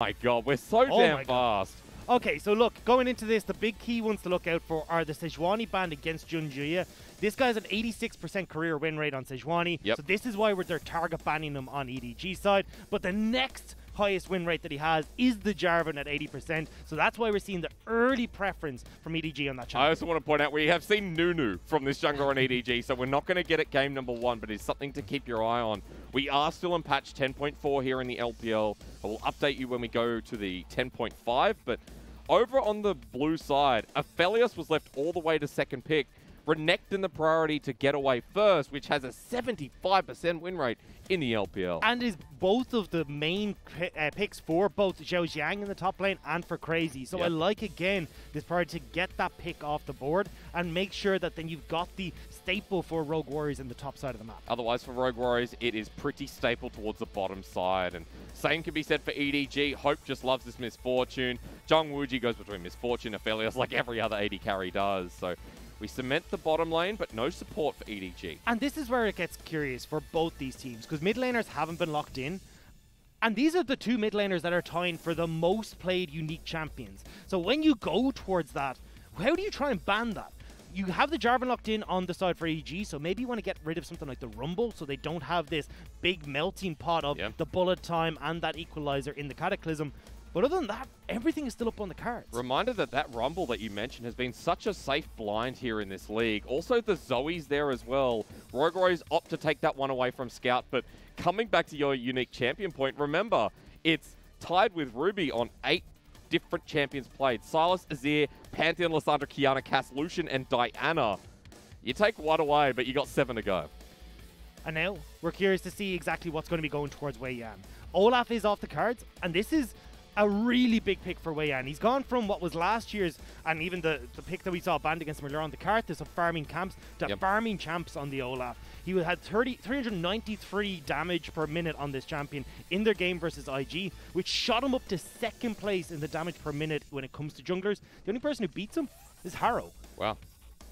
My God, we're so damn fast. Okay, so look, going into this, the big key ones to look out for are the Sejuani ban against Junjia. This guy's an 86% career win rate on Sejuani, so this is why they're target banning him on EDG side. But the next highest win rate that he has is the Jarvan at 80%, so that's why we're seeing the early preference from EDG on that channel. I also want to point out we have seen Nunu from this jungler on EDG, so we're not going to get it game number 1, but it's something to keep your eye on. We are still in patch 10.4 here in the LPL. I will update you when we go to the 10.5, but over on the blue side, Aphelios was left all the way to second pick. Renekton the priority to get away first, which has a 75% win rate in the LPL. And is both of the main picks for both XiaoXiang in the top lane and for Crazy. So I like, again, this priority to get that pick off the board and make sure that then you've got the staple for Rogue Warriors in the top side of the map. Otherwise, for Rogue Warriors, it is pretty staple towards the bottom side. And same can be said for EDG. Hope just loves this Misfortune. Zwuji goes between Misfortune and Aphelios like every other AD carry does. So we cement the bottom lane, but no support for EDG. And this is where it gets curious for both these teams, because mid laners haven't been locked in. And these are the two mid laners that are tying for the most played unique champions. So when you go towards that, how do you try and ban that? You have the Jarvan locked in on the side for EDG, so maybe you want to get rid of something like the Rumble so they don't have this big melting pot of the bullet time and that equalizer in the Cataclysm. But other than that, everything is still up on the cards. Reminder that that Rumble that you mentioned has been such a safe blind here in this league. Also, the Zoe's there as well. Rogue Warriors opt to take that one away from Scout, but coming back to your unique champion point, remember, it's tied with Ruby on 8 different champions played. Sylas, Azir, Pantheon, Lissandra, Kiana, Cass, Lucian, and Diana. You take one away, but you got 7 to go. And now, we're curious to see exactly what's going to be going towards WeiYan. Olaf is off the cards, and this is a really big pick for WeiYan. He's gone from what was last year's, and even the pick that we saw banned against him earlier on the Karthus of farming camps, to farming champs on the Olaf. He had 393 damage per minute on this champion in their game versus IG, which shot him up to second place in the damage per minute when it comes to junglers. The only person who beats him is Harrow. Wow.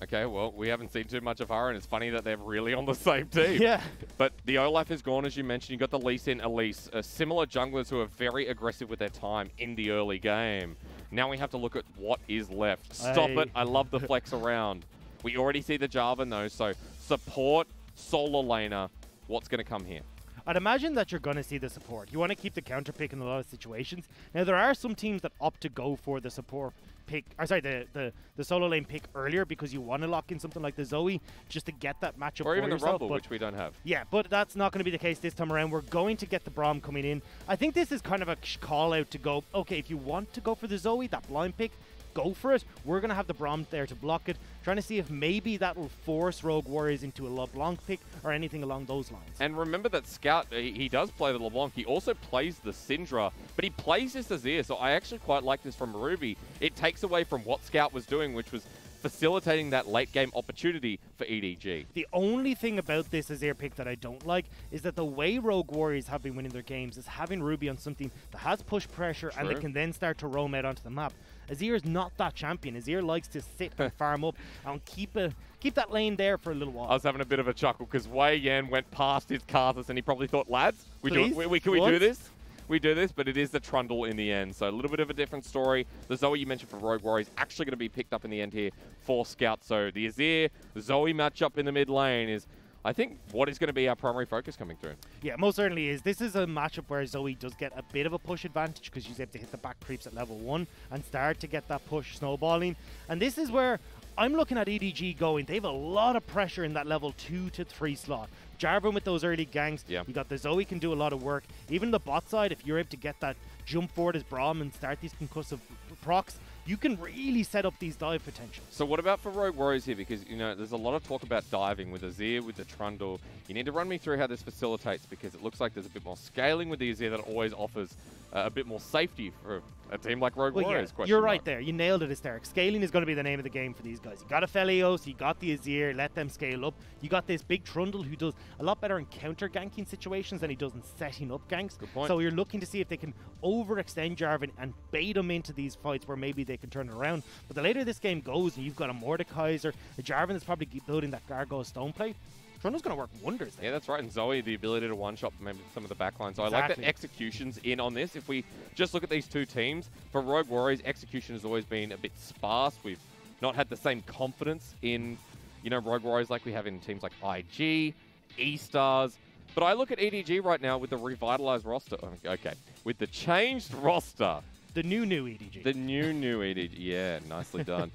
Okay, well, we haven't seen too much of her, and it's funny that they're really on the same team. Yeah. But the Olaf is gone, as you mentioned. You've got the Lee Sin, Elise, similar junglers who are very aggressive with their time in the early game. Now we have to look at what is left. Stop it. I love the flex around. We already see the Jarvan, though, so support, solo laner. What's going to come here? I'd imagine that you're going to see the support. You want to keep the counter pick in a lot of situations. Now, there are some teams that opt to go for the support pick, or sorry, the solo lane pick earlier because you want to lock in something like the Zoe just to get that matchup for yourself. Or even the Rumble, which we don't have. Yeah, but that's not going to be the case this time around. We're going to get the Braum coming in. I think this is kind of a call out to go, okay, if you want to go for the Zoe, that blind pick, go for it. We're going to have the Braum there to block it, trying to see if maybe that will force Rogue Warriors into a LeBlanc pick or anything along those lines. And remember that Scout, he does play the LeBlanc. He also plays the Syndra, but he plays this Azir, so I actually quite like this from Ruby. It takes away from what Scout was doing, which was facilitating that late game opportunity for EDG. The only thing about this Azir pick that I don't like is that the way Rogue Warriors have been winning their games is having Ruby on something that has push pressure and they can then start to roam out onto the map. Azir is not that champion. Azir likes to sit and farm up and keep that lane there for a little while. I was having a bit of a chuckle because WeiYan went past his Karthus and he probably thought, lads, can we do this? We do this, but it is the Trundle in the end. So a little bit of a different story. The Zoe you mentioned for Rogue Warriors actually going to be picked up in the end here for Scout. So the Azir, the Zoe matchup in the mid lane is, I think, what is going to be our primary focus coming through. Yeah, most certainly is. This is a matchup where Zoe does get a bit of a push advantage because she's able to hit the back creeps at level 1 and start to get that push snowballing. And this is where I'm looking at EDG going, they have a lot of pressure in that level 2 to 3 slot. Jarvan with those early ganks, you got the Zoe can do a lot of work. Even the bot side, if you're able to get that jump forward as Braum and start these concussive procs, you can really set up these dive potentials. So what about for Rogue Warriors here? Because, you know, there's a lot of talk about diving with Azir, with the Trundle. You need to run me through how this facilitates because it looks like there's a bit more scaling with the Azir that always offers a bit more safety for a team like Rogue Warriors. Yeah, you're right there. You nailed it, Hysteric. Scaling is going to be the name of the game for these guys. You got Aphelios, you got the Azir, let them scale up. You got this big Trundle who does a lot better in counter ganking situations than he does in setting up ganks. Good point. So you're looking to see if they can overextend Jarvan and bait him into these fights where maybe they can turn it around. But the later this game goes and you've got a Mordekaiser, a Jarvan that's probably building that Gargoyle stone play, Trundle's going to work wonders there. Yeah, that's right. And Zoe, the ability to one-shot maybe some of the backlines. So I like that Execution's in on this. If we just look at these two teams, for Rogue Warriors, Execution has always been a bit sparse. We've not had the same confidence in, you know, Rogue Warriors like we have in teams like IG, E-Stars. But I look at EDG right now with the revitalized roster. Okay, with the changed roster. The new EDG. The new EDG. Yeah, nicely done.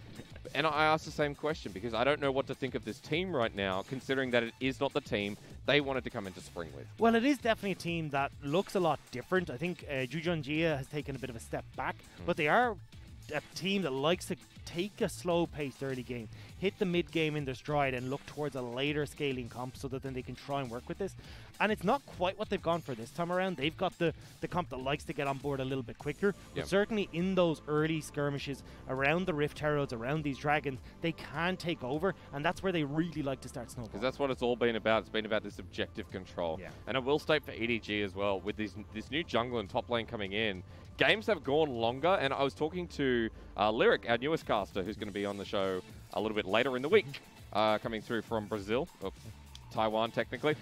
And I asked the same question because I don't know what to think of this team right now, considering that it is not the team they wanted to come into spring with. Well, it is definitely a team that looks a lot different. I think Junjia has taken a bit of a step back, but they are a team that likes to take a slow-paced early game, hit the mid-game in their stride, and look towards a later scaling comp so that then they can try and work with this. And it's not quite what they've gone for this time around. They've got the comp that likes to get on board a little bit quicker. But certainly in those early skirmishes around the Rift Heralds, around these dragons, they can take over, and that's where they really like to start snowballing. Because that's what it's all been about. It's been about this objective control. Yeah. And I will state for EDG as well, with this new jungle and top lane coming in, games have gone longer, and I was talking to Lyric, our newest caster, who's going to be on the show a little bit later in the week, coming through from Brazil, or Taiwan technically.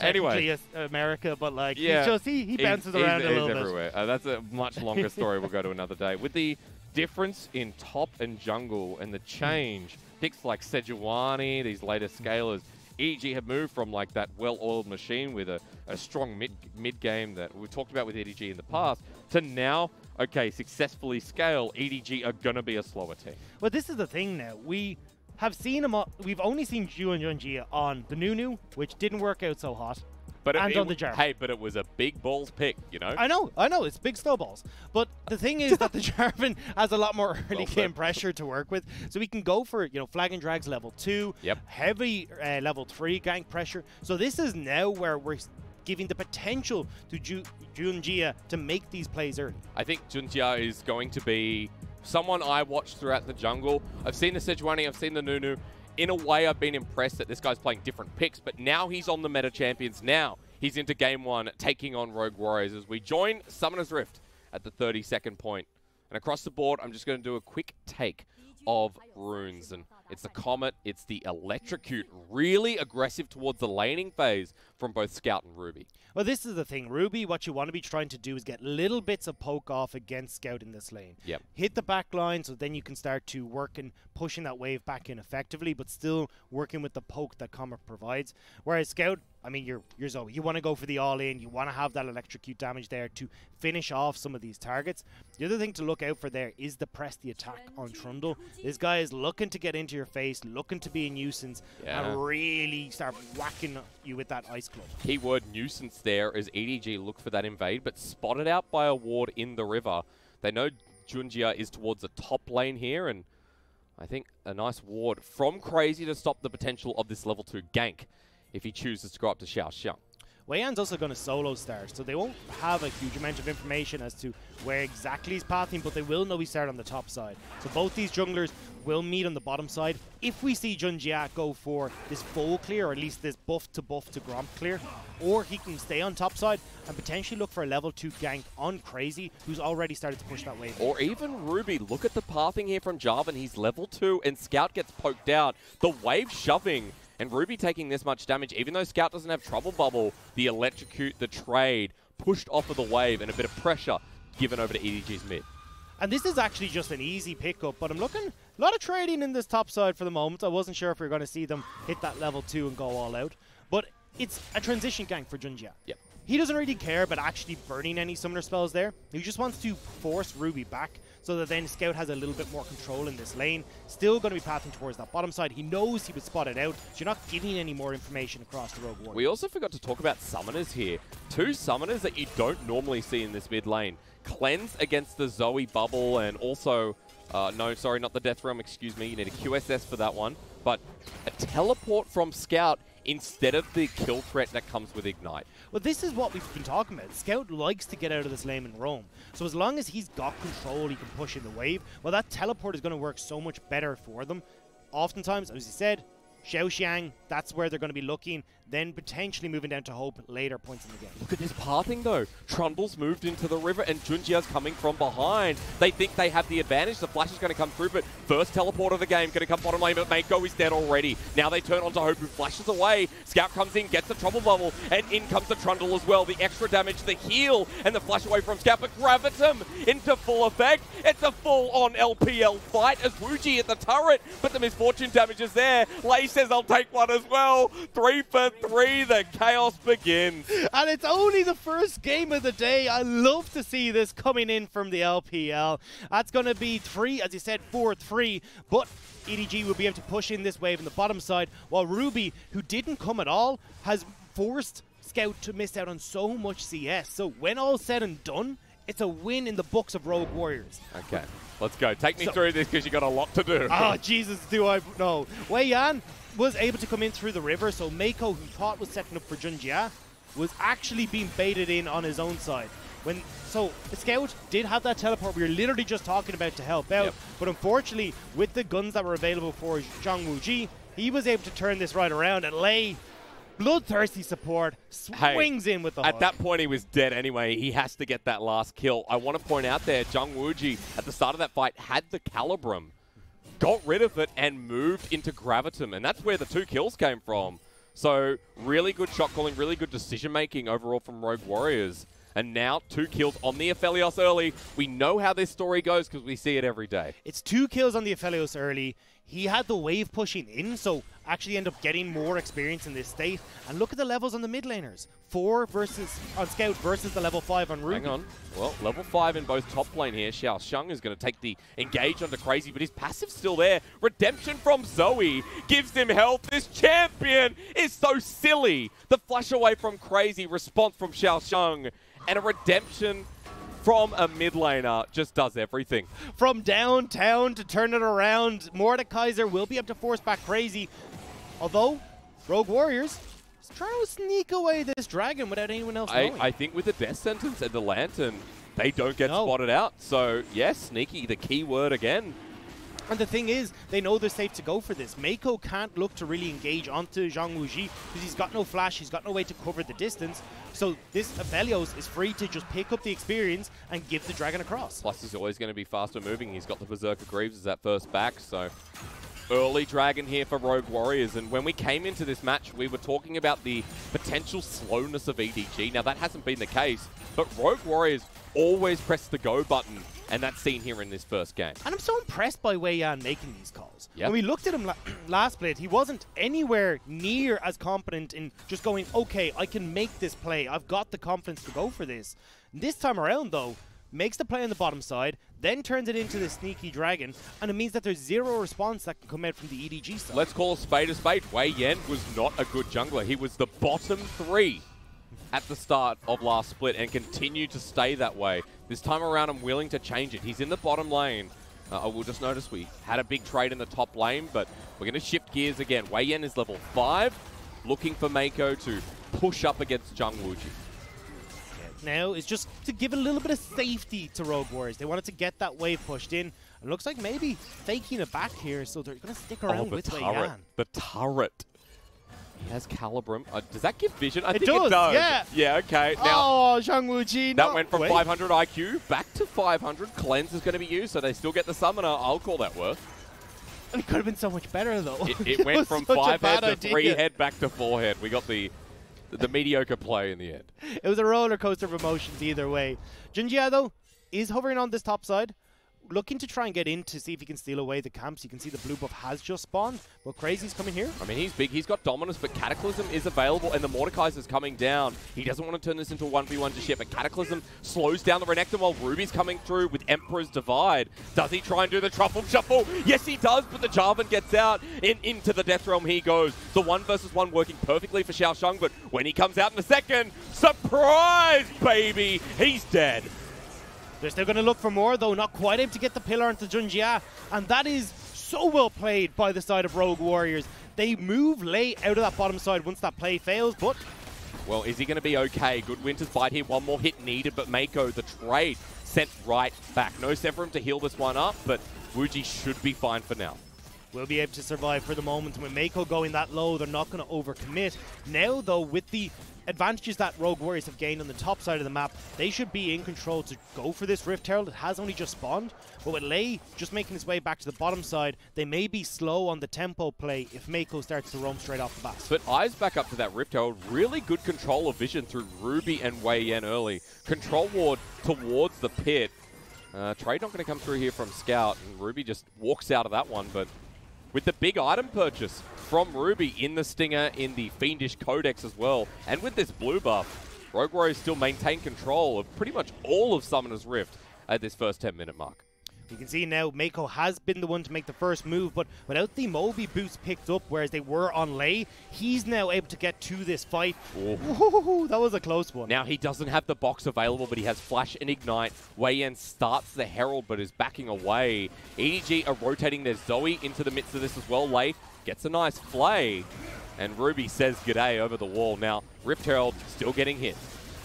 Anyway, America, but like he bounces around a little bit. He's everywhere. That's a much longer story. We'll go to another day. With the difference in top and jungle and the change, picks like Sejuani, these later scalers, EDG have moved from like that well-oiled machine with a strong mid game that we've talked about with EDG in the past to now, okay, successfully scale, EDG are going to be a slower team. Well, this is the thing now. We have seen him. We've only seen Ju and Junjia on the Nunu, which didn't work out so hot. But and on the Jarvan. Hey, but it was a big balls pick, you know? I know, it's big snowballs. But the thing is that the Jarvan has a lot more early game pressure to work with. So we can go for, Flag and Drags level 2, heavy level 3 gank pressure. So this is now where we're giving the potential to Junjia to make these plays early. I think Junjia is going to be someone I watched throughout the jungle. I've seen the Sejuani, I've seen the Nunu. In a way, I've been impressed that this guy's playing different picks, but now he's on the meta champions. Now he's into game 1, taking on Rogue Warriors as we join Summoner's Rift at the 32nd point. And across the board, I'm just going to do a quick take of runes. And it's the Comet, it's the Electrocute. Really aggressive towards the laning phase from both Scout and Ruby. Well, this is the thing. Ruby, what you want to be trying to do is get little bits of poke off against Scout in this lane. Yep. Hit the back line so then you can start to work and pushing that wave back in effectively, but still working with the poke that Comet provides. Whereas Scout, I mean, you're Zoe. You want to go for the all-in. You want to have that Electrocute damage there to finish off some of these targets. The other thing to look out for there is the press the attack on Trundle. This guy is looking to get into your face, looking to be a nuisance, and really start whacking you with that ice club. Keyword nuisance there as EDG look for that invade, but spotted out by a ward in the river. They know Junjia is towards the top lane here, and I think a nice ward from Crazy to stop the potential of this level 2 gank if he chooses to go up to XiaoXiang. WeiYan's also going to solo start, so they won't have a huge amount of information as to where exactly he's pathing, but they will know he started on the top side. So both these junglers will meet on the bottom side. If we see Junjia go for this full clear, or at least this buff to Gromp clear, or he can stay on top side and potentially look for a level 2 gank on Crazy, who's already started to push that wave. Or even Ruby. Look at the pathing here from Jarvan. He's level 2 and Scout gets poked out. The wave shoving. And Ruby taking this much damage, even though Scout doesn't have Trouble Bubble, the Electrocute, the trade, pushed off of the wave, and a bit of pressure given over to EDG's mid. And this is actually just an easy pickup, but I'm looking a lot of trading in this top side for the moment. I wasn't sure if we were going to see them hit that level 2 and go all out. But it's a transition gank for Junjia. Yep. He doesn't really care about actually burning any summoner spells there. He just wants to force Ruby back so that then Scout has a little bit more control in this lane. Still going to be pathing towards that bottom side. He knows he was spotted out, so you're not giving any more information across the Rogue Warrior. We also forgot to talk about summoners here. 2 summoners that you don't normally see in this mid lane. Cleanse against the Zoe bubble, and also, no, sorry, not the Death Realm, excuse me. You need a QSS for that one. But a teleport from Scout instead of the kill threat that comes with Ignite. Well, this is what we've been talking about. Scout likes to get out of this lane and roam. So as long as he's got control, he can push in the wave. Well, that teleport is going to work so much better for them. Oftentimes, as you said, XiaoXiang, that's where they're going to be looking, then potentially moving down to Hope later points in the game. Look at this pathing though. Trundle's moved into the river and Junjia's coming from behind. They think they have the advantage. The flash is going to come through, but first teleport of the game going to come bottom lane, but Meiko is dead already. Now they turn onto Hope, who flashes away. Scout comes in, gets the trouble bubble, and in comes the Trundle as well. The extra damage, the heal, and the flash away from Scout, but Gravitum into full effect. It's a full-on LPL fight as Zwuji at the turret, but the misfortune damage is there. Lei says, I'll take one as well. 3 for 3, the chaos begins. And it's only the first game of the day. I love to see this coming in from the LPL. That's going to be 3, as you said, 4-3, but EDG will be able to push in this wave in the bottom side, while Ruby, who didn't come at all, has forced Scout to miss out on so much CS. So when all's said and done, it's a win in the books of Rogue Warriors. Okay, let's go. Take me through this because you got a lot to do. Oh, Jesus, do I know. WeiYan was able to come in through the river, so Meiko, who thought was setting up for Junjia, was actually being baited in on his own side. So the Scout did have that teleport we were literally just talking about to help out, but unfortunately, with the guns that were available for Zwuji, he was able to turn this right around and Lei, bloodthirsty support, swings in with the hook. At that point, he was dead anyway. He has to get that last kill. I want to point out there, Zwuji, at the start of that fight, had the Calibrum, got rid of it, and moved into Gravitum, and that's where the 2 kills came from. So, really good shot calling, really good decision-making overall from Rogue Warriors. And now 2 kills on the Aphelios early. We know how this story goes because we see it every day. It's 2 kills on the Aphelios early. He had the wave pushing in, so actually end up getting more experience in this state. And look at the levels on the mid laners. 4 on Scout versus the level 5 on Ruby. Hang on. Well, level 5 in both top lane here. XiaoXiang is going to take the engage onto Crazy, but his passive's still there. Redemption from Zoe gives him health. This champion is so silly. The flash away from Crazy, response from XiaoXiang, and a redemption from a mid laner just does everything. From downtown to turn it around, Mordekaiser will be able to force back Crazy. Although, Rogue Warriors is trying to sneak away this dragon without anyone else knowing. I think with the death sentence and the lantern, they don't get spotted out. So, yes, sneaky, the key word again. And the thing is, they know they're safe to go for this. Meiko can't look to really engage onto Zwuji because he's got no flash, he's got no way to cover the distance. So this Aphelios is free to just pick up the experience and give the dragon across. Plus, he's always going to be faster moving. He's got the Berserker Greaves as that first back, so early dragon here for Rogue Warriors. And when we came into this match, we were talking about the potential slowness of EDG. Now, that hasn't been the case, but Rogue Warriors always press the go button, and that's seen here in this first game. And I'm so impressed by WeiYan making these calls. Yep. When we looked at him last split, he wasn't anywhere near as confident in just going, okay, I can make this play. I've got the confidence to go for this. This time around, though, makes the play on the bottom side, then turns it into the sneaky dragon, and it means that there's 0 response that can come out from the EDG side. Let's call a spade a spade. WeiYan was not a good jungler. He was the bottom 3 at the start of last split and continued to stay that way. This time around, I'm willing to change it. He's in the bottom lane. I will just notice we had a big trade in the top lane, but we're going to shift gears again. WeiYan is level 5, looking for Meiko to push up against Zwuji. Now is just to give a little bit of safety to Rogue Warriors. They wanted to get that wave pushed in. It looks like maybe faking it back here, so they're going to stick around with WeiYan. The turret. He has Calibrum. Does that give vision? I think it does, yeah. Yeah, okay. Now, Zwuji. That went from 500 IQ back to 500. Cleanse is going to be used, so they still get the summoner. I'll call that worth. It could have been so much better, though. It went from 5 head to 3 head back to 4 head. We got the mediocre play in the end. It was a roller coaster of emotions either way. Junjia, though, is hovering on this top side, looking to try and get in to see if he can steal away the camps. You can see the blue buff has just spawned, but Crazy's coming here. I mean, he's big. He's got dominance, but Cataclysm is available, and the Mordekaiser's coming down. He doesn't want to turn this into a 1v1 just yet, but Cataclysm slows down the Renekton while Ruby's coming through with Emperor's Divide. Does he try and do the Truffle Shuffle? Yes, he does, but the Jarvan gets out. Into the Death Realm he goes. The 1 versus 1 working perfectly for XiaoXiang, but when he comes out in a second, surprise, baby! He's dead. They're still going to look for more, though. Not quite able to get the pillar onto Junjia. And that is so well played by the side of Rogue Warriors. They move Lei out of that bottom side once that play fails, but... Well, is he going to be okay? Good Winter's Bite here. One more hit needed, but Meiko, the trade, sent right back. No Severum to heal this one up, but Zwuji should be fine for now. will be able to survive for the moment. With Meiko going that low, they're not going to overcommit. Now, though, with the advantages that Rogue Warriors have gained on the top side of the map, they should be in control to go for this Rift Herald. It has only just spawned, but with Lei just making his way back to the bottom side, they may be slow on the tempo play if Meiko starts to roam straight off the bat. But eyes back up to that Rift Herald. Really good control of vision through Ruby and WeiYan early. Control ward towards the pit. Trade not going to come through here from Scout, and Ruby just walks out of that one, but with the big item purchase from Ruby in the Stinger, in the Fiendish Codex as well, and with this blue buff, Rogue Warriors still maintain control of pretty much all of Summoner's Rift at this first 10-minute mark. You can see now Meiko has been the one to make the first move, but without the Moby boost picked up, whereas they were on Lei, he's now able to get to this fight. Ooh, that was a close one. Now he doesn't have the box available, but he has Flash and Ignite. WeiYan starts the Herald, but is backing away. EDG are rotating their Zoe into the midst of this as well. Lei gets a nice flay, and Ruby says g'day over the wall. Now, Rift Herald still getting hit.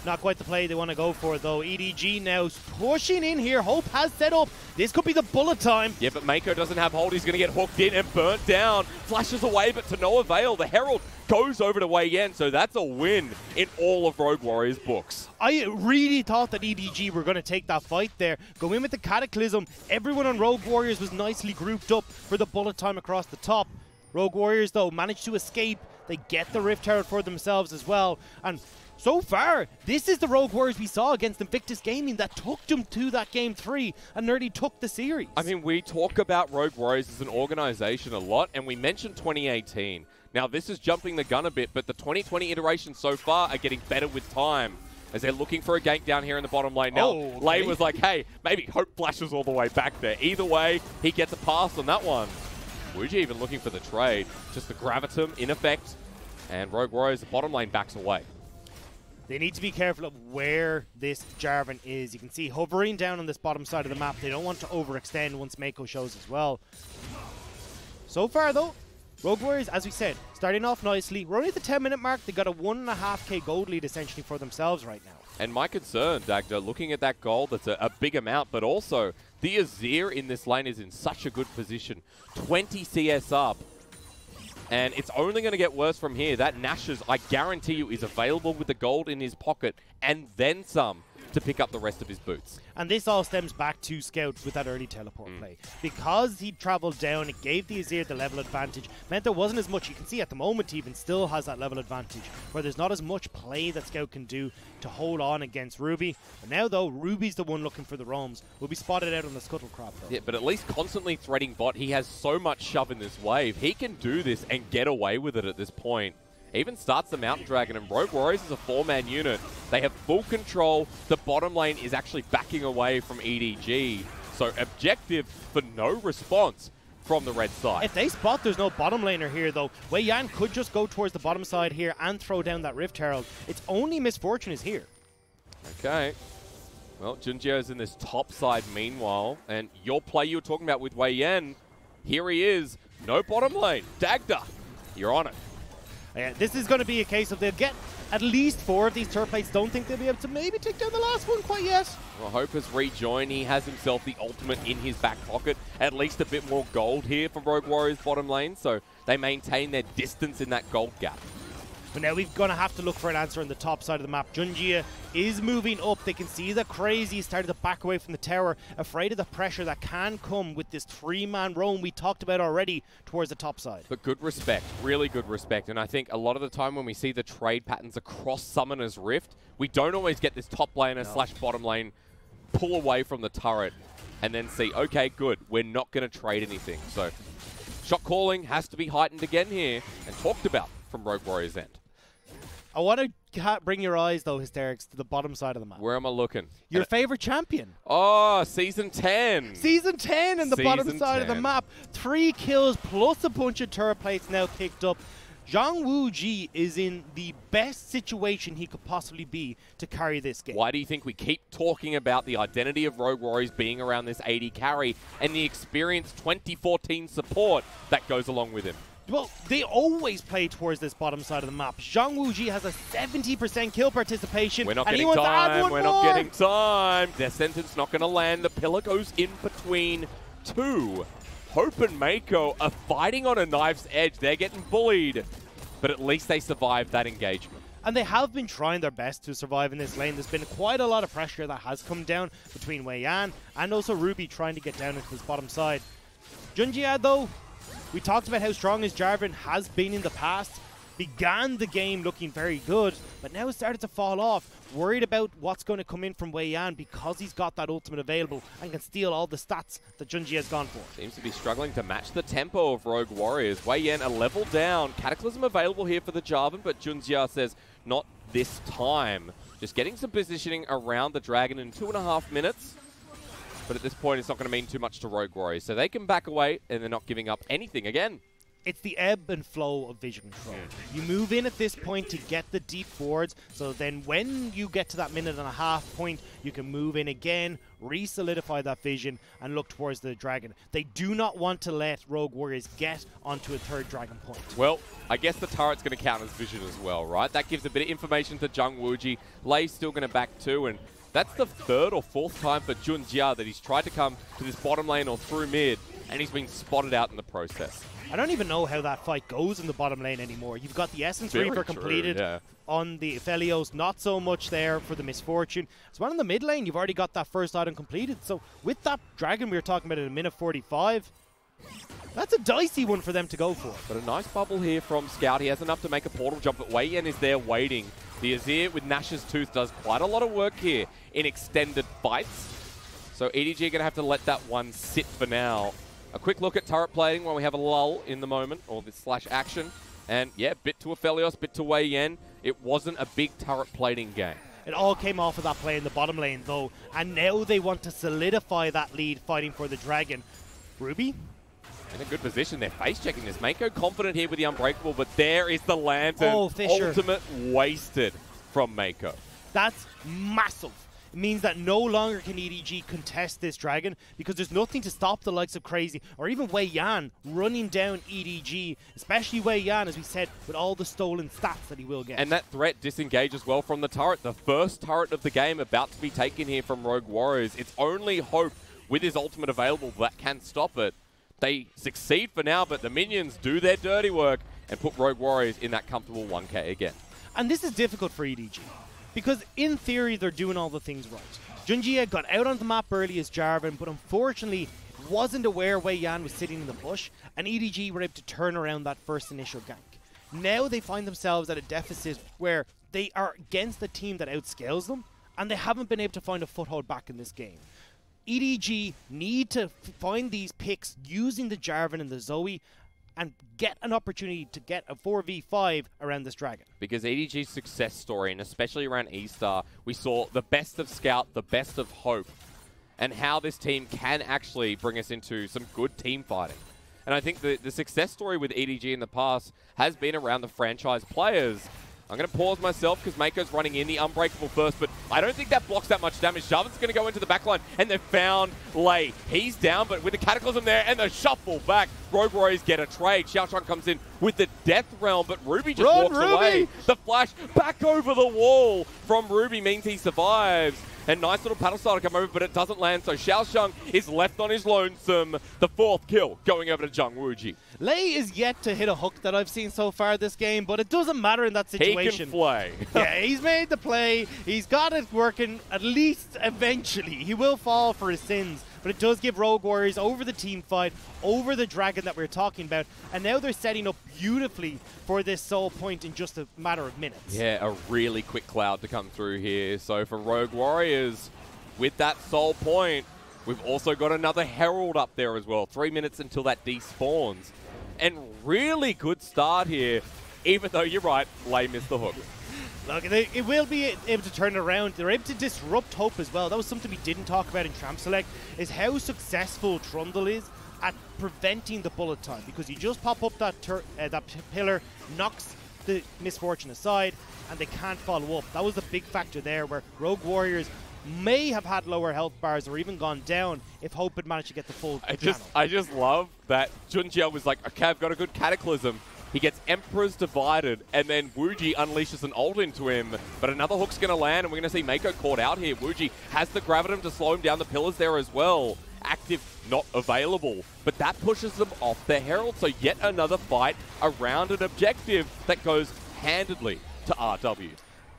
Not quite the play they want to go for, though. EDG now pushing in here. Hope has set up. This could be the bullet time. Yeah, but Meiko doesn't have hold. He's going to get hooked in and burnt down. Flashes away, but to no avail. The Herald goes over to WeiYan, so that's a win in all of Rogue Warriors' books. I really thought that EDG were going to take that fight there. Go in with the Cataclysm. Everyone on Rogue Warriors was nicely grouped up for the bullet time across the top. Rogue Warriors, though, managed to escape. They get the Rift Herald for themselves as well. And so far, this is the Rogue Warriors we saw against Invictus Gaming that took them to that Game 3 and nearly took the series. I mean, we talk about Rogue Warriors as an organization a lot, and we mentioned 2018. Now, this is jumping the gun a bit, but the 2020 iterations so far are getting better with time as they're looking for a gank down here in the bottom lane. Now, Lei was like, hey, maybe Hope flashes all the way back there. Either way, he gets a pass on that one. Zwuji even looking for the trade. Just the Gravitum in effect, and Rogue Warriors, the bottom lane backs away. They need to be careful of where this Jarvan is. You can see hovering down on this bottom side of the map. They don't want to overextend once Meiko shows as well. So far, though, Rogue Warriors, as we said, starting off nicely. We're only at the 10-minute mark. They got a 1.5k gold lead, essentially, for themselves right now. And my concern, Dagda, looking at that gold, that's a big amount, but also the Azir in this lane is in such a good position. 20 CS up. And it's only going to get worse from here. That Nash's, I guarantee you, is available with the gold in his pocket and then some to pick up the rest of his boots. And this all stems back to Scout with that early teleport play. Because he traveled down, it gave the Azir the level advantage. Meant there wasn't as much. You can see at the moment he even still has that level advantage, where there's not as much play that Scout can do to hold on against Ruby. But now, though, Ruby's the one looking for the roams. Will be spotted out on the Scuttlecrop, though. Yeah, but at least constantly threading bot. He has so much shove in this wave. He can do this and get away with it at this point. Even starts the Mountain Dragon, and Rogue Warriors is a 4-man unit. They have full control. The bottom lane is actually backing away from EDG. So objective for no response from the red side. If they spot there's no bottom laner here, though, WeiYan could just go towards the bottom side here and throw down that Rift Herald. Its only misfortune is here. Okay. Well, Junjia is in this top side meanwhile, and your play you were talking about with WeiYan, here he is. No bottom lane. Dagda, you're on it. This is going to be a case of they'll get at least 4 of these turret plates. Don't think they'll be able to maybe take down the last one quite yet. Well, Hope has rejoined. He has himself the ultimate in his back pocket. At least a bit more gold here from Rogue Warriors bottom lane, so they maintain their distance in that gold gap. But now we're going to have to look for an answer on the top side of the map. Junjia is moving up. They can see the Crazy started to back away from the tower, afraid of the pressure that can come with this 3-man roam we talked about already towards the top side. But good respect, really good respect. And I think a lot of the time when we see the trade patterns across Summoner's Rift, we don't always get this top laner slash bottom lane pull away from the turret and then see, okay, good, we're not going to trade anything. So shot calling has to be heightened again here and talked about from Rogue Warriors' end. I want to bring your eyes, though, Hysterics, to the bottom side of the map. Where am I looking? Your favorite champion. Oh, Season 10. Season 10 in the bottom side of the map. 3 kills plus a bunch of turret plates now picked up. Zwuji is in the best situation he could possibly be to carry this game. Why do you think we keep talking about the identity of Rogue Warriors being around this AD carry and the experienced 2014 support that goes along with him? Well, they always play towards this bottom side of the map. Zwuji has a 70% kill participation. We're not getting time. We're not getting time. Their sentence not going to land. The pillar goes in between 2. Hope and Meiko are fighting on a knife's edge. They're getting bullied, but at least they survived that engagement. And they have been trying their best to survive in this lane. There's been quite a lot of pressure that has come down between WeiYan and also Ruby trying to get down into this bottom side. Junjia, though, we talked about how strong his Jarvan has been in the past. Began the game looking very good, but now it started to fall off. Worried about what's going to come in from WeiYan because he's got that ultimate available and can steal all the stats that Junjia has gone for. Seems to be struggling to match the tempo of Rogue Warriors. WeiYan a level down. Cataclysm available here for the Jarvan, but Junjia says not this time. Just getting some positioning around the Dragon in 2.5 minutes. But at this point, it's not going to mean too much to Rogue Warriors. So they can back away, and they're not giving up anything again. It's the ebb and flow of vision control. You move in at this point to get the deep wards, so then when you get to that 1.5 point, you can move in again, re-solidify that vision, and look towards the Dragon. They do not want to let Rogue Warriors get onto a third Dragon point. Well, I guess the turret's going to count as vision as well, right? That gives a bit of information to Zwuji. Lei's still going to back too, and that's the 3rd or 4th time for Junjia that he's tried to come to this bottom lane or through mid, and he's been spotted out in the process. I don't even know how that fight goes in the bottom lane anymore. You've got the Essence Reaver completed on the Aphelios, not so much there for the Misfortune. So one in the mid lane, you've already got that first item completed. So with that Dragon we were talking about at 1:45, that's a dicey one for them to go for. But a nice bubble here from Scout. He has enough to make a portal jump, but WeiYan is there waiting. The Azir with Nash's Tooth does quite a lot of work here in extended fights. So EDG going to have to let that one sit for now. A quick look at turret plating while we have a lull in the moment, or the slash action. And yeah, bit to Aphelios, bit to WeiYan. It wasn't a big turret plating game. It all came off of that play in the bottom lane though, and now they want to solidify that lead fighting for the Dragon. Ruby? In a good position, they're face checking this. Meiko confident here with the Unbreakable, but there is the Lantern. Oh, Fisher. Ultimate wasted from Meiko. That's massive. It means that no longer can EDG contest this Dragon because there's nothing to stop the likes of Crazy or even WeiYan running down EDG, especially WeiYan, as we said, with all the stolen stats that he will get. And that threat disengages well from the turret. The first turret of the game about to be taken here from Rogue Warriors. It's only Hope with his ultimate available that can stop it. They succeed for now, but the minions do their dirty work and put Rogue Warriors in that comfortable 1k again. And this is difficult for EDG. Because in theory, they're doing all the things right. Junjia got out on the map early as Jarvan, but unfortunately wasn't aware WeiYan was sitting in the bush, and EDG were able to turn around that first initial gank. Now they find themselves at a deficit where they are against a team that outscales them, and they haven't been able to find a foothold back in this game. EDG need to find these picks using the Jarvan and the Zoe, and get an opportunity to get a 4v5 around this Dragon. Because EDG's success story, and especially around E-Star, we saw the best of Scout, the best of Hope, and how this team can actually bring us into some good team fighting. And I think the success story with EDG in the past has been around the franchise players. I'm going to pause myself because Meiko's running in the Unbreakable first, but I don't think that blocks that much damage. Jarvan's going to go into the backline, and they've found Lei. He's down, but with the Cataclysm there and the shuffle back, Rogue Warriors get a trade. XiaoXiang comes in with the Death Realm, but Ruby just walks away. The flash back over the wall from Ruby means he survives. And nice little paddle style to come over, but it doesn't land, so XiaoXiang is left on his lonesome. The 4th kill going over to Zwuji. Lei is yet to hit a hook that I've seen so far this game, but it doesn't matter in that situation. He can play. Yeah, he's made the play. He's got it working, at least eventually. He will fall for his sins, but it does give Rogue Warriors over the team fight, over the Dragon that we're talking about, and now they're setting up beautifully for this soul point in just a matter of minutes. Yeah, a really quick cloud to come through here. So for Rogue Warriors, with that soul point, we've also got another Herald up there as well. 3 minutes until that despawns. And really good start here, even though you're right, Lei missed the hook. Look, it will be able to turn it around. They're able to disrupt Hope as well. That was something we didn't talk about in Tramp Select, is how successful Trundle is at preventing the bullet time. Because you just pop up that pillar, knocks the Misfortune aside, and they can't follow up. That was the big factor there, where Rogue Warriors may have had lower health bars or even gone down if Hope had managed to get the full channel. I just love that Junjia was like, okay, I've got a good Cataclysm. He gets Emperor's Divided, and then Zwuji unleashes an ult into him. But another hook's going to land, and we're going to see Meiko caught out here. Zwuji has the Gravitum to slow him down the pillars there as well. active, not available. But that pushes them off their Herald, so yet another fight around an objective that goes handedly to RW.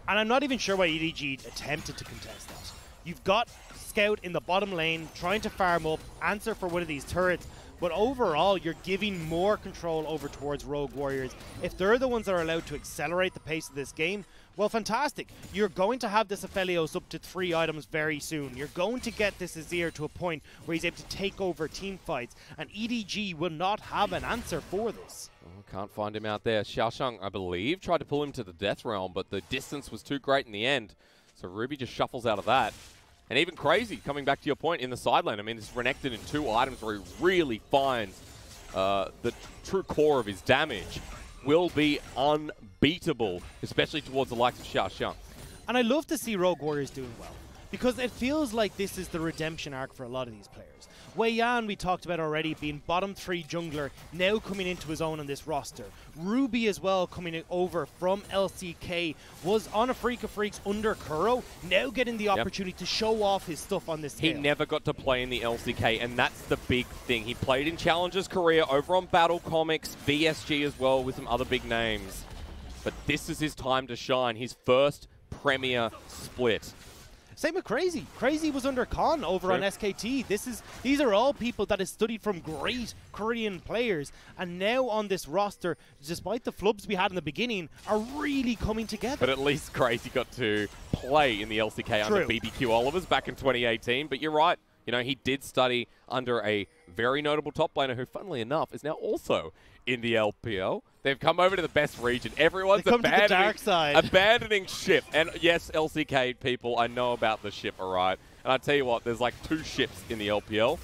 And I'm not even sure why EDG attempted to contest that. You've got Scout in the bottom lane, trying to farm up, answer for one of these turrets, but overall, you're giving more control over towards Rogue Warriors. If they're the ones that are allowed to accelerate the pace of this game, well, fantastic. You're going to have this Aphelios up to 3 items very soon. You're going to get this Azir to a point where he's able to take over team fights, and EDG will not have an answer for this. Oh, can't find him out there. XiaoXiang, I believe, tried to pull him to the Death Realm, but the distance was too great in the end. So Ruby just shuffles out of that. And even Crazy, coming back to your point, in the side lane. I mean, this Renekton in 2 items where he really finds the true core of his damage will be unbeatable, especially towards the likes of XiaoXiang. And I love to see Rogue Warriors doing well, because it feels like this is the redemption arc for a lot of these players. WeiYan, we talked about already, being bottom 3 jungler, now coming into his own on this roster. Ruby as well, coming over from LCK, was on a Freak of Freaks under Kuro, now getting the opportunity to show off his stuff on this scale. He never got to play in the LCK, and that's the big thing. He played in Challengers career over on Battle Comics, VSG as well, with some other big names. But this is his time to shine, his first Premier split. Same with Crazy. Crazy was under Khan over on SKT. These are all people that have studied from great Korean players, and now on this roster, despite the flubs we had in the beginning, are really coming together. But at least Crazy got to play in the LCK under BBQ Olivers back in 2018. But you're right. You know, he did study under a very notable top laner who, funnily enough, is now also in the LPL. They've come over to the best region. Everyone's abandoning ship. And yes, LCK people, I know about the ship, all right? And I tell you what, there's like 2 ships in the LPL.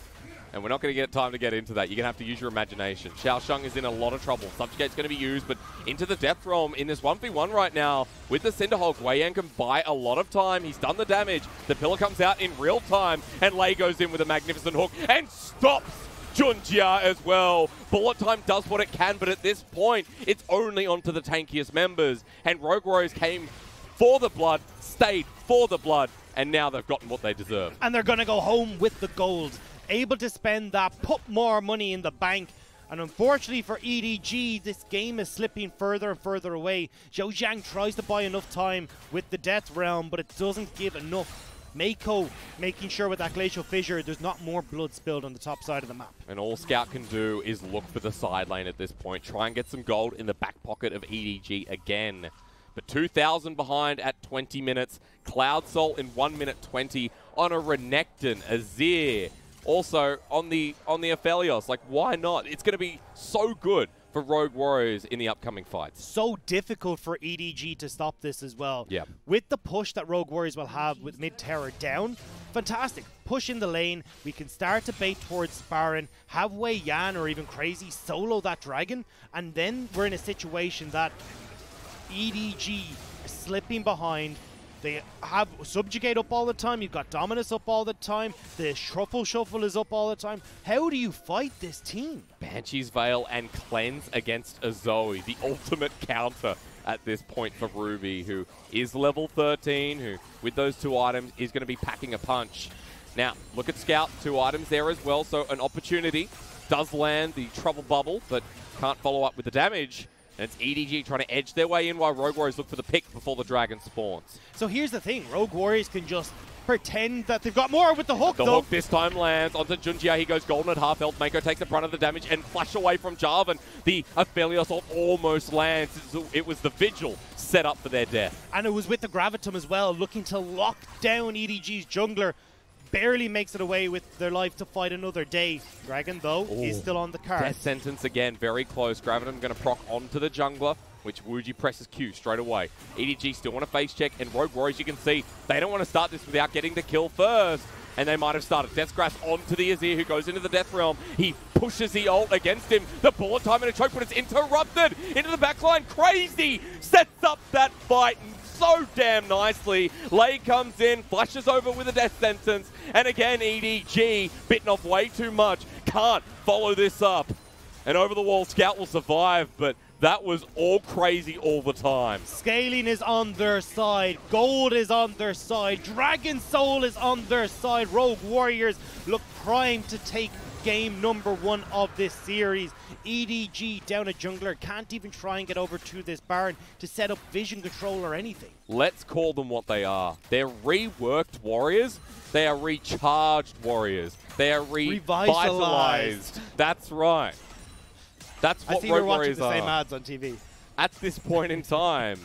And we're not going to get time to get into that. You're going to have to use your imagination. XiaoXiang is in a lot of trouble. Subjugate's going to be used, but into the Death Realm in this 1v1 right now with the Cinderhulk. WeiYan can buy a lot of time. He's done the damage. The pillar comes out in real time, and Lei goes in with a magnificent hook and stops Junjia as well. Bullet Time does what it can, but at this point, it's only onto the tankiest members. And Rogue Warriors came for the blood, stayed for the blood, and now they've gotten what they deserve. And they're going to go home with the gold. Able to spend that, put more money in the bank. And unfortunately for EDG, this game is slipping further and further away. XiaoXiang tries to buy enough time with the Death Realm, but it doesn't give enough. Meiko making sure with that Glacial Fissure there's not more blood spilled on the top side of the map. And all Scout can do is look for the side lane at this point. Try and get some gold in the back pocket of EDG again. But 2,000 behind at 20 minutes. Cloud Soul in 1 minute 20 on a Renekton. Azir also on the Aphelios. Like, why not? It's going to be so good for Rogue Warriors in the upcoming fights. So difficult for EDG to stop this as well. Yeah. With the push that Rogue Warriors will have with mid-tower down, fantastic. Push in the lane. We can start to bait towards Baron, have WeiYan or even Crazy solo that dragon, and then we're in a situation that EDG is slipping behind. They have Subjugate up all the time. You've got Dominus up all the time. The Shuffle is up all the time. How do you fight this team? Banshee's Veil and Cleanse against a Zoe. The ultimate counter at this point for Ruby, who is level 13, who, with those 2 items, is going to be packing a punch. Now, look at Scout. 2 items there as well, so an opportunity. Does land the Trouble Bubble, but can't follow up with the damage. And it's EDG trying to edge their way in while Rogue Warriors look for the pick before the dragon spawns. So here's the thing. Rogue Warriors can just pretend that they've got more with the hook, The hook this time lands onto Junjia. He goes golden at half health. Meiko takes the brunt of the damage and flash away from Jarvan. The Aphelios ult almost lands. It was the Vigil set up for their death. And it was with the Gravitum as well, looking to lock down EDG's jungler. Barely makes it away with their life to fight another day. Dragon, though, is still on the card. Death Sentence again, very close. Gravitum going to proc onto the jungler, which Zwuji presses Q straight away. EDG still want to face check, and Rogue Warriors, you can see, they don't want to start this without getting the kill first. And they might have started. Death Grasp onto the Azir, who goes into the Death Realm. He pushes the ult against him. The bullet time and a choke, but it's interrupted into the backline. Crazy sets up that fight so damn nicely. Lei comes in, flashes over with a Death Sentence, and again EDG bitten off way too much. Can't follow this up. And over the wall, Scout will survive, but that was all Crazy all the time. Scaling is on their side. Gold is on their side. Dragon Soul is on their side. Rogue Warriors look primed to take game number 1 of this series. EDG down a jungler, can't even try and get over to this Baron to set up vision control or anything. Let's call them what they are. They're reworked warriors. They are recharged warriors. They are revitalized. That's right. That's what Rogue Warriors are. I see we're watching the same ads on TV. At this point in time,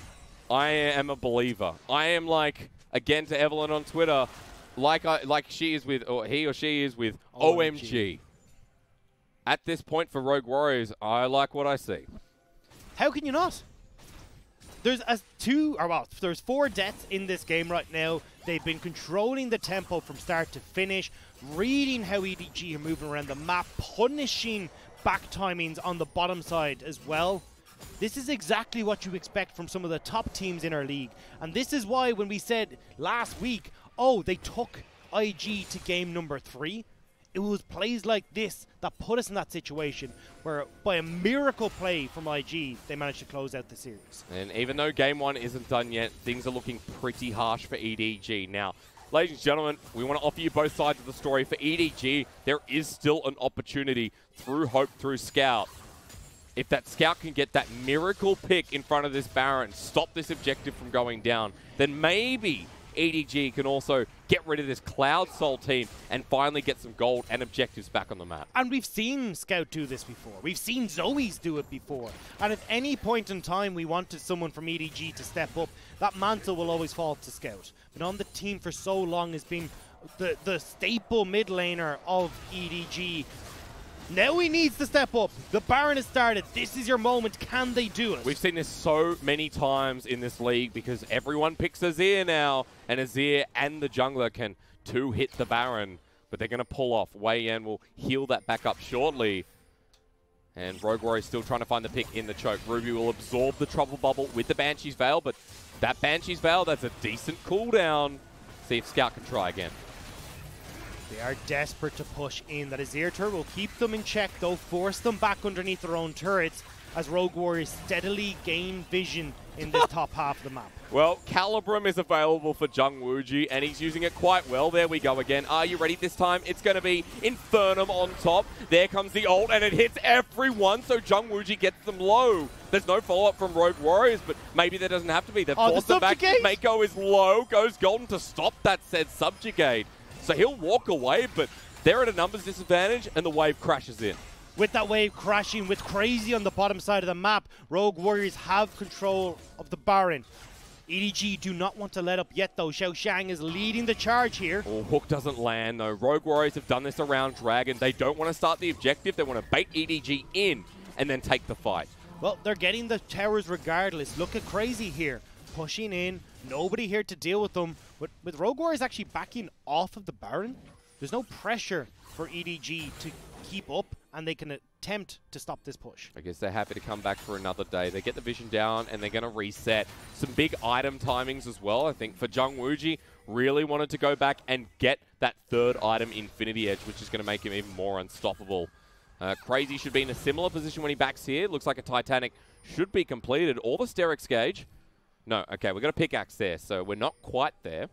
I am a believer. I am like, again to Evelyn on Twitter, like she is with, or he or she is with OMG. At this point for Rogue Warriors, I like what I see. How can you not? There's there's 4 deaths in this game right now. They've been controlling the tempo from start to finish, reading how EDG are moving around the map, punishing back timings on the bottom side as well. This is exactly what you expect from some of the top teams in our league. And this is why when we said last week, oh, they took IG to game number 3, it was plays like this that put us in that situation where by a miracle play from IG, they managed to close out the series. And even though game 1 isn't done yet, things are looking pretty harsh for EDG. Now, ladies and gentlemen, we want to offer you both sides of the story. For EDG, there is still an opportunity through Hope, through Scout. If that Scout can get that miracle pick in front of this Baron, stop this objective from going down, then maybe EDG can also get rid of this Cloud Soul team and finally get some gold and objectives back on the map. And we've seen Scout do this before. We've seen Zoe's do it before. And at any point in time we wanted someone from EDG to step up, that mantle will always fall to Scout. But on the team for so long has been the staple mid laner of EDG. Now he needs to step up. The Baron has started. This is your moment. Can they do it? We've seen this so many times in this league because everyone picks Azir now, and Azir and the jungler can 2-hit the Baron, but they're going to pull off. WeiYan will heal that back up shortly. And Rogue Warrior is still trying to find the pick in the choke. Ruby will absorb the Trouble Bubble with the Banshee's Veil, but that Banshee's Veil, that's a decent cooldown. See if Scout can try again. They are desperate to push in. That Azir turret will keep them in check, though, force them back underneath their own turrets as Rogue Warriors steadily gain vision in this top half of the map. Well, Calibrum is available for Junjia, and he's using it quite well. There we go again. Are you ready this time? It's going to be Infernum on top. There comes the ult, and it hits everyone, so Junjia gets them low. There's no follow-up from Rogue Warriors, but maybe there doesn't have to be. They've forced them back. Meiko is low, goes golden to stop that said subjugate. So he'll walk away, but they're at a numbers disadvantage, and the wave crashes in. With that wave crashing, with Crazy on the bottom side of the map, Rogue Warriors have control of the Baron. EDG do not want to let up yet, though. XiaoXiang is leading the charge here. Oh, hook doesn't land, though. Rogue Warriors have done this around Dragon. They don't want to start the objective. They want to bait EDG in and then take the fight. Well, they're getting the towers regardless. Look at Crazy here. Pushing in. Nobody here to deal with them. But with Rogue Warriors actually backing off of the Baron, there's no pressure for EDG to keep up, and they can attempt to stop this push. I guess they're happy to come back for another day. They get the vision down, and they're going to reset. Some big item timings as well, I think, for Junjia. Really wanted to go back and get that third item, Infinity Edge, which is going to make him even more unstoppable. Crazy should be in a similar position when he backs here. Looks like a Titanic should be completed. Or the Sterix Gauge. No, okay, we've got a pickaxe there, so we're not quite there.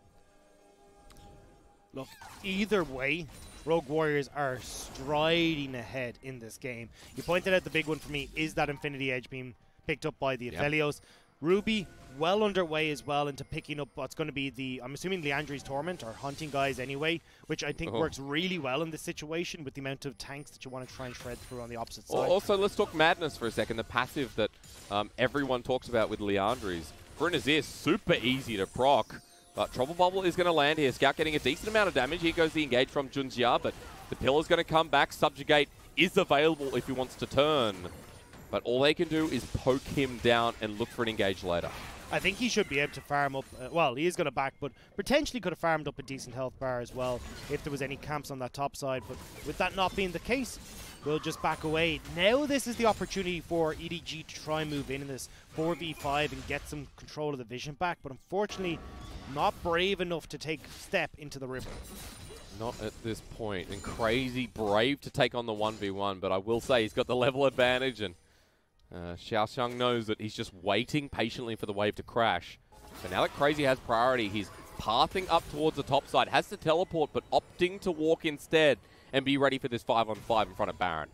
Look, either way, Rogue Warriors are striding ahead in this game. You pointed out the big one for me is that Infinity Edge being picked up by the Aphelios. Ruby well underway as well into picking up what's going to be the, I'm assuming Leandri's Torment, or hunting guys anyway, which I think works really well in this situation with the amount of tanks that you want to try and shred through on the opposite side. Also, let's talk Madness for a second, the passive that everyone talks about with Leandri's. For an Azir, super easy to proc. But Trouble Bubble is going to land here. Scout getting a decent amount of damage. Here goes the engage from Junjia, but the Pillar's going to come back. Subjugate is available if he wants to turn. But all they can do is poke him down and look for an engage later. I think he should be able to farm up, well, he is going to back, but potentially could have farmed up a decent health bar as well if there was any camps on that top side. But with that not being the case, we'll just back away. Now this is the opportunity for EDG to try and move in this 4v5 and get some control of the vision back, but unfortunately not brave enough to take step into the river. Not at this point. And Crazy brave to take on the 1v1, but I will say he's got the level advantage, and XiaoXiang knows that he's just waiting patiently for the wave to crash. So now that Crazy has priority, he's pathing up towards the top side, has to teleport, but opting to walk instead. and be ready for this 5-on-5 in front of Baron.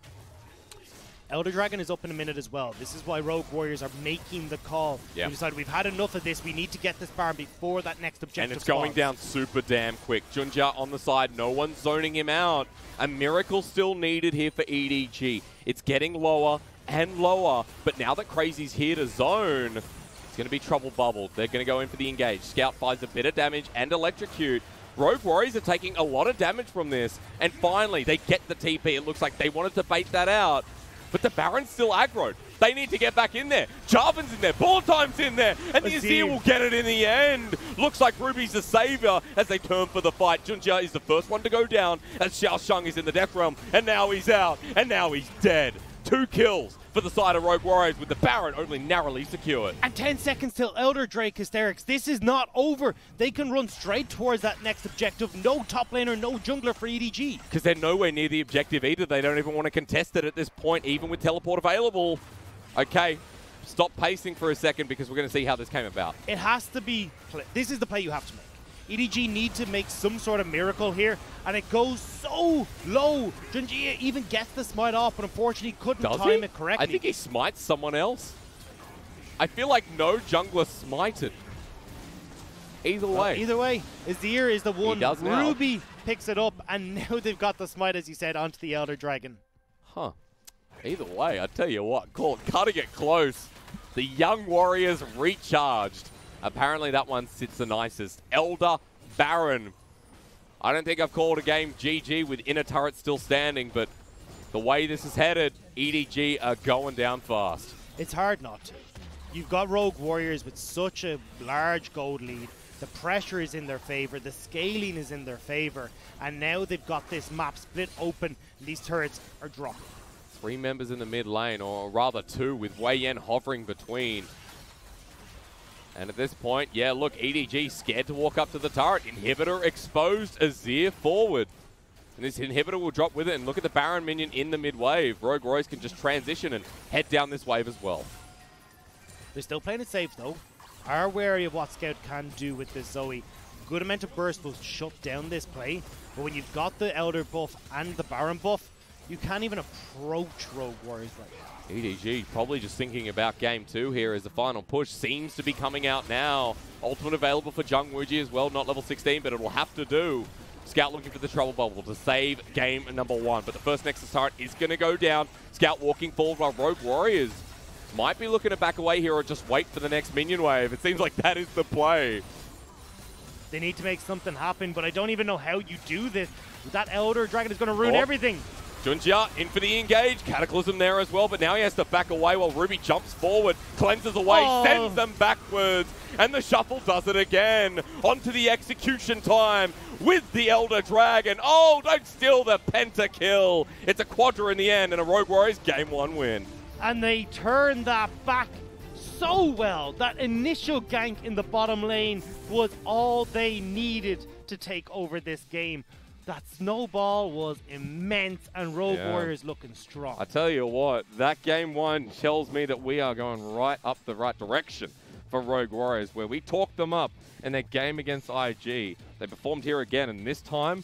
Elder Dragon is up in a minute as well. This is why Rogue Warriors are making the call. Yep. We decided we've had enough of this. We need to get this Baron before that next objective. And it's going down super damn quick. Junjia on the side. No one's zoning him out. A miracle still needed here for EDG. It's getting lower and lower. But now that Crazy's here to zone, it's going to be trouble bubbled. They're going to go in for the engage. Scout finds a bit of damage and electrocute. Rogue Warriors are taking a lot of damage from this. And finally, they get the TP. It looks like they wanted to bait that out. But the Baron's still aggroed. They need to get back in there. Jarvan's in there. Ball time's in there. And the Azir will get it in the end. Looks like Ruby's the savior as they turn for the fight. Junjia is the first one to go down as XiaoXiang is in the death realm. And now he's out. And now he's dead. 2 kills for the side of Rogue Warriors with the Baron only narrowly secured. And 10 seconds till Elder Drake Hysterics. This is not over. They can run straight towards that next objective. No top laner, no jungler for EDG. Because they're nowhere near the objective either. They don't even want to contest it at this point, even with teleport available. Okay, stop pacing for a second because we're going to see how this came about. It has to be... This is the play you have to make. EDG need to make some sort of miracle here, and it goes so low. Junjia even gets the smite off, but unfortunately couldn't time it correctly. I think he smites someone else. I feel like no jungler smited. Either way. Either way, Azir is the one. He does now. Ruby picks it up, and now they've got the smite, as you said, onto the Elder Dragon. Huh. Either way, I tell you what, cutting it close. The young warriors recharged. Apparently that one sits the nicest. Elder Baron. I don't think I've called a game GG with inner turret still standing, but the way this is headed, EDG are going down fast. It's hard not to. You've got Rogue Warriors with such a large gold lead. The pressure is in their favor. The scaling is in their favor. And now they've got this map split open. And these turrets are dropping. 3 members in the mid lane, or rather 2, with WeiYan hovering between. And at this point, yeah, look, EDG scared to walk up to the turret. Inhibitor exposed, Azir forward. And this inhibitor will drop with it. And look at the Baron minion in the mid wave. Rogue Warriors can just transition and head down this wave as well. They're still playing it safe, though. Are wary of what Scout can do with this Zoe. Good amount of burst will shut down this play. But when you've got the Elder buff and the Baron buff, you can't even approach Rogue Warriors right now. EDG probably just thinking about game 2 here as the final push seems to be coming out now. Ultimate available for Junjia as well, not level 16, but it will have to do. Scout looking for the trouble bubble to save game number 1, but the first Nexus turret is going to go down. Scout walking forward while Rogue Warriors might be looking to back away here or just wait for the next minion wave. It seems like that is the play. They need to make something happen, but I don't even know how you do this. That Elder Dragon is going to ruin everything. Junjia in for the engage. Cataclysm there as well, but now he has to back away while Ruby jumps forward, cleanses away, sends them backwards, and the shuffle does it again. Onto the execution time with the Elder Dragon. Oh, don't steal the pentakill. It's a quadra in the end and a Rogue Warriors game 1 win. And they turn that back so well. That initial gank in the bottom lane was all they needed to take over this game. That snowball was immense, and Rogue Warriors looking strong. I tell you what, that game 1 tells me that we are going right up the right direction for Rogue Warriors, where we talked them up in their game against IG. They performed here again, and this time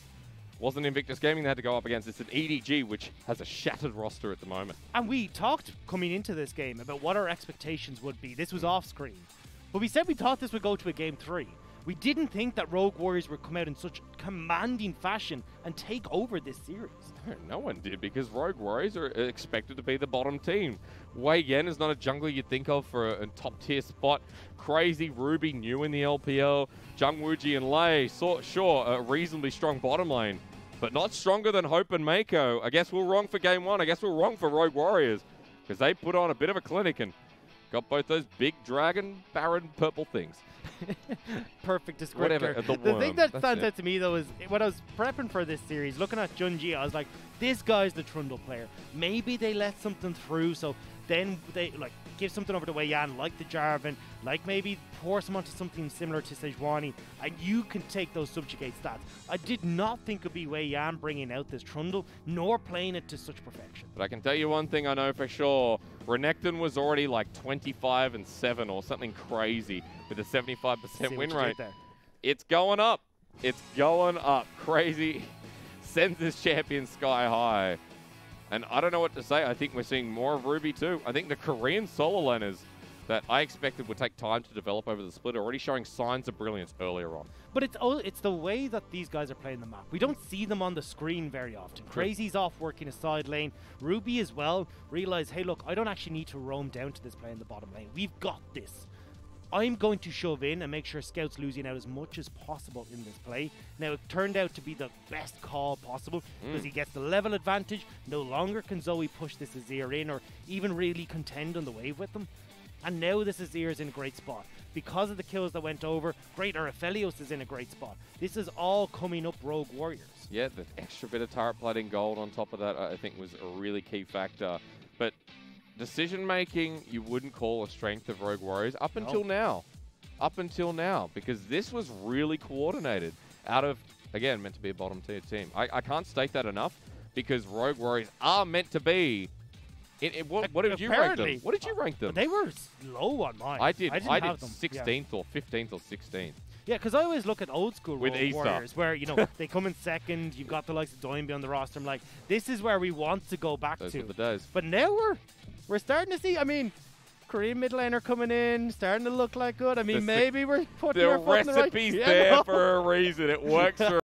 wasn't Invictus Gaming they had to go up against. It's an EDG, which has a shattered roster at the moment. And we talked coming into this game about what our expectations would be. This was off screen. But we said we thought this would go to a game 3. We didn't think that Rogue Warriors would come out in such commanding fashion and take over this series. No one did, because Rogue Warriors are expected to be the bottom team. WeiYan is not a jungler you'd think of for a top-tier spot. Crazy Ruby new in the LPL. Zwuji and Lei, sure, a reasonably strong bottom lane, but not stronger than Hope and Meiko. I guess we're wrong for game 1. I guess we're wrong for Rogue Warriors, because they put on a bit of a clinic and got both those big dragon, Baron, purple things. Perfect descriptor. Whatever, the thing that stands out to me, though, is when I was prepping for this series, looking at Junjia, I was like, this guy's the Trundle player. Maybe they let something through, so then they give something over to WeiYan, like the Jarvan, like maybe pour some onto something similar to Sejuani, and you can take those subjugate stats. I did not think it'd be WeiYan bringing out this Trundle, nor playing it to such perfection. But I can tell you one thing I know for sure. Renekton was already like 25-7 or something crazy with a 75% win rate. It's going up. It's going up. Crazy. sends this champion sky high. And I don't know what to say. I think we're seeing more of Ruby too. I think the Korean solo laners that I expected would take time to develop over the split are already showing signs of brilliance earlier on. But it's the way that these guys are playing the map. We don't see them on the screen very often. Crazy's off working a side lane. Ruby as well realize, hey, look, I don't actually need to roam down to this play in the bottom lane. We've got this. I'm going to shove in and make sure Scout's losing out as much as possible in this play. Now, it turned out to be the best call possible because he gets the level advantage. No longer can Zoe push this Azir in or even really contend on the wave with them. And now this Azir is in a great spot. Because of the kills that went over, Greater Aphelios is in a great spot. This is all coming up Rogue Warriors. Yeah, the extra bit of turret plating gold on top of that, I think, was a really key factor. But decision-making, you wouldn't call a strength of Rogue Warriors up until now. Up until now, because this was really coordinated out of, again, meant to be a bottom-tier team. I can't state that enough because Rogue Warriors are meant to be. What did you rank them? What did you rank them? They were low on mine. I did 16th or 15th or 16th. Yeah, because I always look at old school Rogue Warriors where, you know, they come in second, you've got the likes of Doinby on the roster. I'm like, this is where we want to go back to. Those were the days. But now we're starting to see, I mean, Korean mid laner coming in, starting to look like good. I mean, maybe we're putting our foot in the right... The recipe's there for a reason. It works for